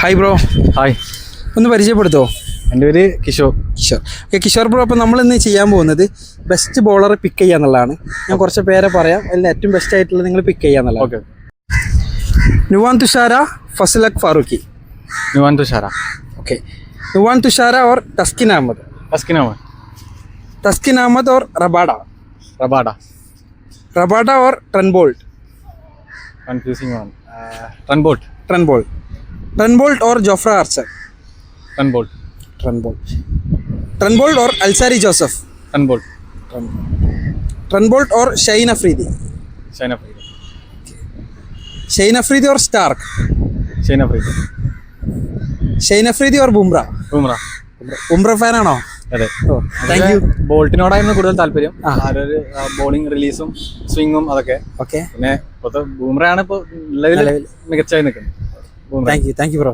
Hi bro. Hi, ഒന്ന് പരിചയപ്പെടുത്തോ? എൻ്റെ പേര് കിഷോർ. കിഷോർ ബ്രോ, അപ്പോൾ നമ്മളിന്ന് ചെയ്യാൻ പോകുന്നത് ബെസ്റ്റ് ബോളറെ പിക്ക് ചെയ്യുക എന്നുള്ളതാണ്. ഞാൻ കുറച്ച് പേരെ പറയാം, അതിൽ ഏറ്റവും ബെസ്റ്റ് ആയിട്ടുള്ളത് നിങ്ങൾ പിക്ക് ചെയ്യുക എന്നുള്ളത്. Okay. Nuwan Thushara, Fazalhaq Farooqi. Nuwan Thushara. Okay. Nuwan Thushara or Taskin Ahmed. Taskin Ahmed or Rabada or Trent Boult. Confusing ആണ്. Trent Boult or Jofra Archer. Trent Boult or Alzarri Joseph. Trent Boult or Shaheen Afridi. Shaheen Afridi or Starc. Shaheen Afridi or Bumrah ഫാനാണോ? അതെ. Thank U. ബോൾട്ടിനോടായിരുന്നു കൂടുതൽ താല്പര്യം. ആരൊരു ബോളിംഗ് റിലീസും സ്വിങ്ങും അതൊക്കെ. ഓക്കെ. പിന്നെ ബൂംറയാണ് ഇപ്പോൾ നിലവിൽ മികച്ചായി നിൽക്കുന്നത്. Thank you bro.